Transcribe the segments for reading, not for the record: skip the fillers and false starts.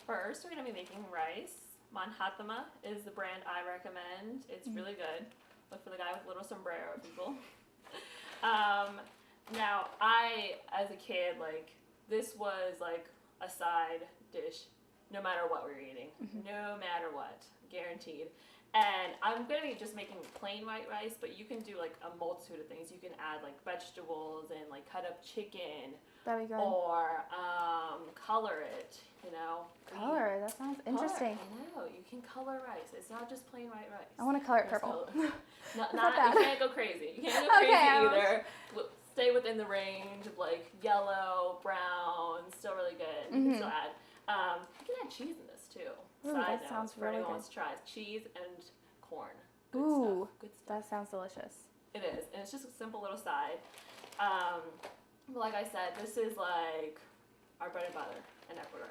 First, we're going to be making rice. Manhatma is the brand I recommend. It's really good. Look for the guy with a little sombrero, people. Now, as a kid, like, this was like a side dish no matter what we were eating. No matter what. Guaranteed. And I'm going to be just making plain white rice, but you can do like a multitude of things. You can add like vegetables and like cut up chicken. That'd be good. Or color it, you know. Color, that sounds interesting. I know, you can color rice. It's not just plain white rice. I want to color it purple. You can't go crazy. You can't go crazy either. Stay within the range of like yellow, brown, still really good. You can still add. You can add cheese in this too. Ooh, Side that sounds note, really good. wants to try cheese and corn. Good Ooh, stuff. Good stuff. that sounds delicious. It is, and it's just a simple little side. But like I said, this is like our bread and butter in Ecuador,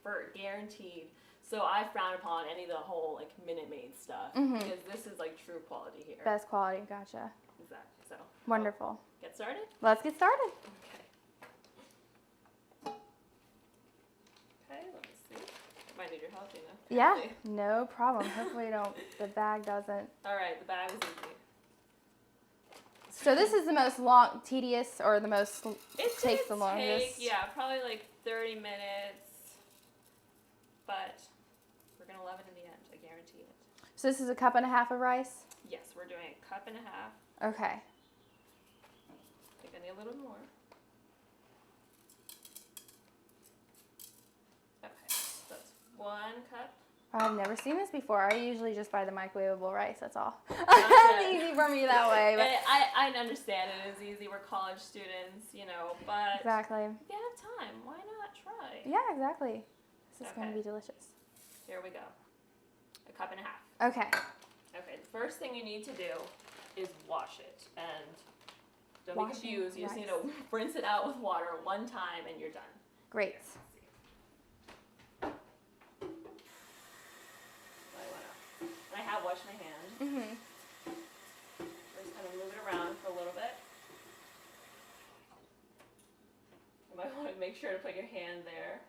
for guaranteed. So I frown upon any of the whole like Minute Maid stuff because this is like true quality here. Best quality, gotcha. Exactly. So wonderful. Get started. Let's get started. Okay, let me see. Might need your help, Geena. Yeah, no problem. Hopefully the bag doesn't. All right, the bag is easy. So this is the most tedious, or the most takes the longest. Yeah, probably like 30 minutes, but we're gonna love it in the end. I guarantee it. So this is 1.5 cups of rice? Yes, we're doing 1.5 cups. Okay. I think I need a little more. Okay, so that's 1 cup. I've never seen this before. I usually just buy the microwavable rice, that's all. It's easy for me that way. But I understand it is easy. We're college students, you know, but exactly. if you have time, why not try? Yeah, exactly. This is going to be delicious. Here we go. 1.5 cups. Okay. Okay, the first thing you need to do is wash it. And don't be confused. You just need to rinse it out with water one time and you're done. Great. I have washed my hand. Just kind of move it around for a little bit. You might want to make sure to put your hand there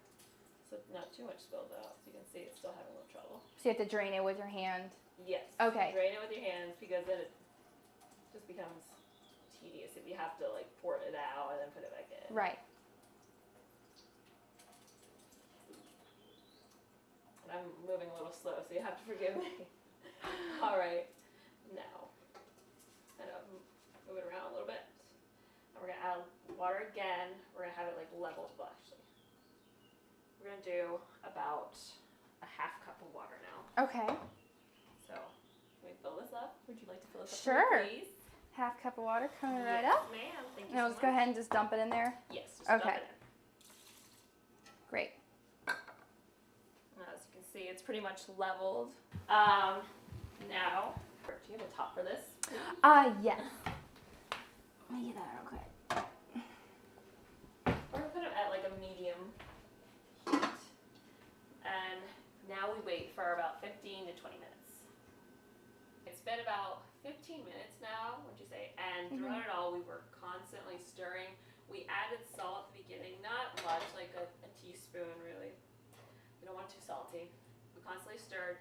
so not too much spilled out. So you can see it's still having a little trouble. So you have to drain it with your hand? Yes. Okay. Drain it with your hands because then it just becomes tedious if you have to like pour it out and then put it back in. Right. And I'm moving a little slow, so you have to forgive me. All right, now, kind of move it around a little bit. And we're gonna add water again. We're gonna have it like leveled, well, actually. We're gonna do about 1/2 cup of water now. Okay. So, can we fill this up? Would you like to fill this up? Sure. Please? 1/2 cup of water coming right up. Ma'am, thank you. And I'll just go ahead and just dump it in there. Yes, just dump it in. Great. As you can see, it's pretty much leveled. Now, do you have a top for this? Yes. Let me get that real quick. We're gonna put it at like a medium heat. And now we wait for about 15 to 20 minutes. It's been about 15 minutes now, would you say? And throughout it all, we were constantly stirring. We added salt at the beginning, not much, like a teaspoon really. We don't want it too salty. We constantly stirred.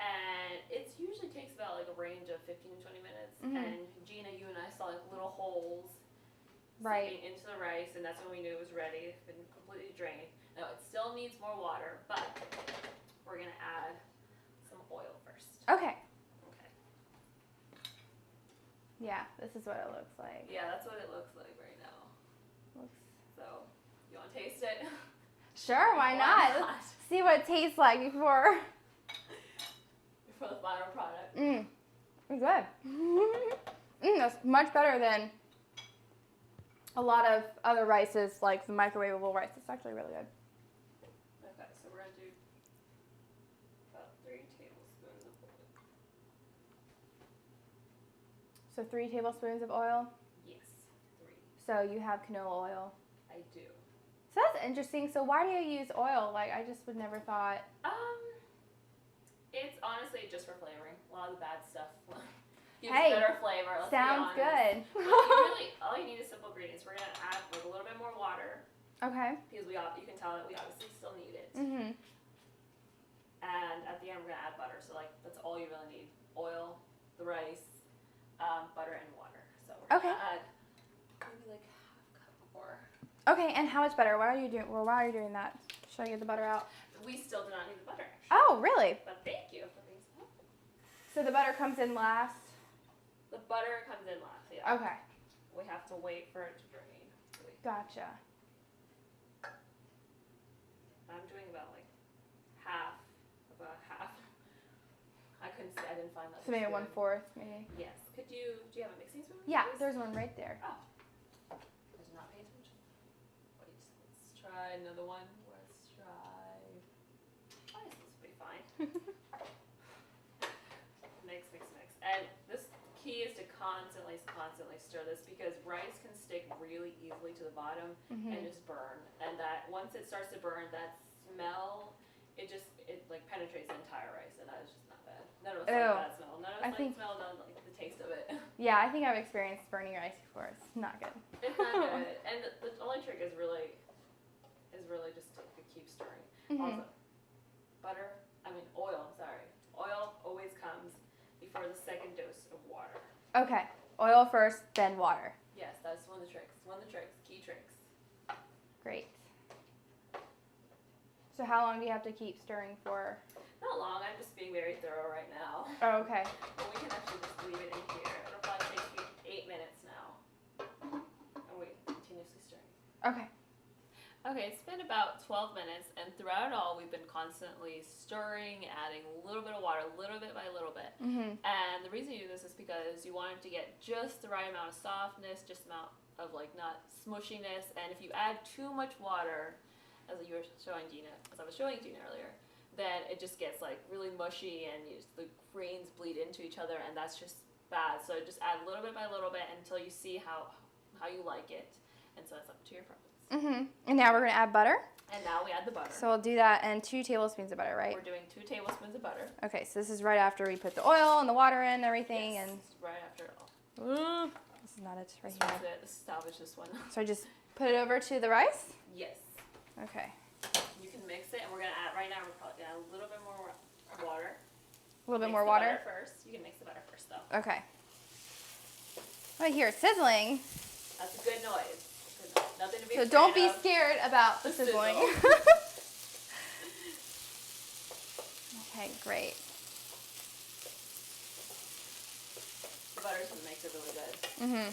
And it usually takes about like a range of 15 to 20 minutes. And Geena, you and I saw like little holes seeping into the rice, and that's when we knew it was ready. It's been completely drained. Now it still needs more water, but we're gonna add some oil first. Okay. Okay. Yeah, this is what it looks like. Yeah, that's what it looks like right now. So, you wanna taste it? Sure, why not? Let's see what it tastes like before the final product. It's good. That's much better than a lot of other rices, like the microwavable rice. It's actually really good. Okay, so we're gonna do about 3 tablespoons of oil. So 3 tablespoons of oil? Yes, 3. So you have canola oil? I do. So that's interesting. So why do you use oil? Like, I just would never thought. It's honestly just for flavoring. A lot of the bad stuff gives Hey, better flavor. Let's sounds be good. All you need is simple ingredients. We're gonna add like a little bit more water. Okay. Because you can tell that we obviously still need it. rice, butter, and water. So we're Okay. gonna add maybe like half cup more. Okay, and how much butter? Why are you doing? Well, why are you doing that? Should I get the butter out? We still do not need the butter, actually. Oh, really? But thank you for being so helpful. So the butter comes in last. The butter comes in last. Yeah. Okay. We have to wait for it to drain. Gotcha. I'm doing about like half. I couldn't see. I didn't find that. So maybe spoon. 1/4, maybe. Yes. Do you have a mixing spoon? Yeah, please? there's one right there. Oh. I did not pay attention. Wait, let's try another one. Let's try. Oh, this will be fine. Mix. And this key is to constantly stir this because rice can stick really easily to the bottom and just burn. And that once it starts to burn, that smell, it like penetrates the entire rice, and that is just not bad. None of us like that smell. None of us like the smell, none like the taste of it. Yeah, I think I've experienced burning rice before. It's not good. It's not good. And the only trick is really just to keep stirring. Also, oil, sorry. Oil always comes before the second dose of water. Okay, oil first, then water. Yes, that's one of the tricks. Key tricks. Great. So how long do you have to keep stirring for? Not long, I'm just being very thorough right now. Oh, okay. But we can actually just leave it in here. It'll probably take you 8 minutes now. And we continuously stirring. Okay. Okay, it's been about 12 minutes, and throughout it all, we've been constantly stirring, adding a little bit of water, little bit by little bit. And the reason you do this is because you want it to get just the right amount of softness, just amount of like not smushiness. And if you add too much water, as you were showing Geena, as I was showing Geena earlier, then it just gets like really mushy, and the grains bleed into each other, and that's just bad. So just add little bit by little bit until you see how you like it, and so that's up to your preference. And now we're going to add butter. And now we add the butter. So we'll do that, and 2 tablespoons of butter, right? We're doing 2 tablespoons of butter. Okay, so this is right after we put the oil and the water in and everything. Yes, and right after it all. This is not it right This here. is it. Salvage this one. So I just put it over to the rice? Yes. Okay. You can mix it, and we're going to add, right now we're probably going to add a little bit more water. A little bit Mix more the water? butter first. You can mix the butter first, though. Okay. Oh, I hear it sizzling. That's a good noise. Nothing to be So afraid don't be of. scared about the The sizzling. sizzle. Okay, great. The butter's going to make it really good.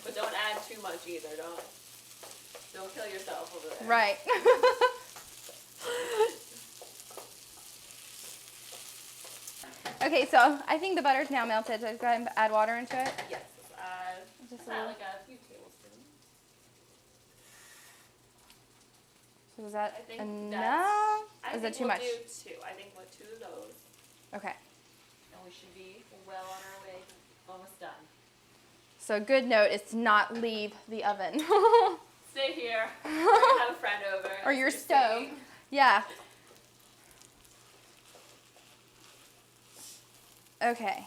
But don't add too much either. Don't kill yourself over there. Right. Okay, so I think the butter's now melted. So go ahead and add water into it. Yes. Just Add like a few tablespoons. So is that I think enough? Is it too much? We'll do 2. I think we'll 2 of those. Okay. And we should be well on our way. Almost done. So a good note is to not leave the oven. Stay here. Or have a friend over. Or your You're stove. singing. Yeah. Okay.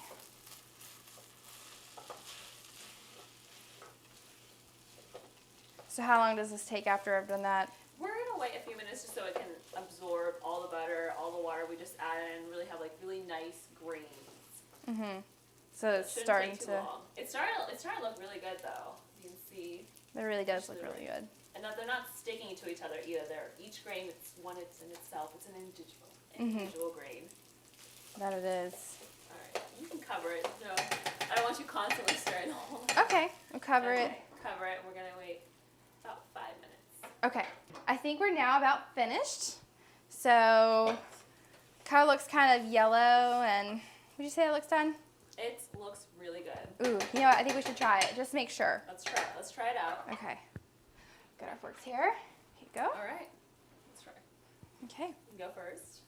So how long does this take after I've done that? We're going to wait a few minutes just so it can absorb all the butter, all the water we just added, and really have like really nice grains. So it's Shouldn't starting take too to. long. It's starting to look really good though. You can see. It really does look really good. And they're not sticking to each other either. Each grain, it's in itself. It's an individual grain. That it is. All right, you can cover it. No, I don't want you constantly stirring the whole time. Okay, we'll cover it. Cover it. We're gonna wait about 5 minutes. Okay, I think we're now about finished. So, kind of looks kind of yellow, and would you say it looks done? It looks really good. Ooh, you know what? I think we should try it. Just make sure. Let's try it. Let's try it out. Okay. Got our forks here. Here you go. All right. Let's try. Okay. You go first.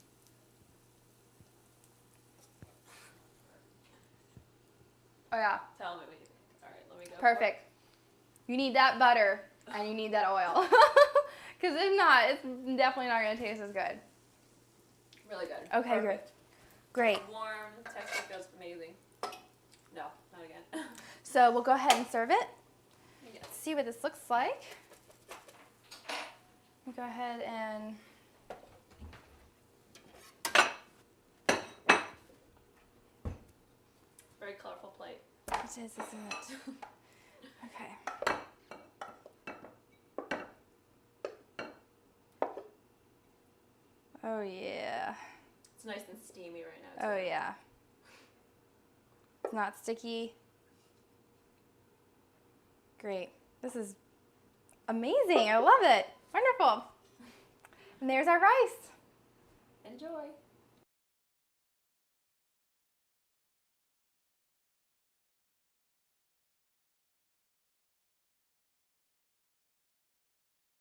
Oh yeah. Tell me what you think. All right, let me go. Perfect. You need that butter and you need that oil. Because if not, it's definitely not going to taste as good. Really good. Okay, good. Perfect. Great. Warm. Texture feels amazing. No, not again. So we'll go ahead and serve it. Yes. See what this looks like. We'll go ahead and Very colorful plate. It is, isn't it? Okay. Oh yeah. It's nice and steamy right now. Oh yeah. It's not sticky. Great. This is amazing. I love it. Wonderful. And there's our rice. Enjoy.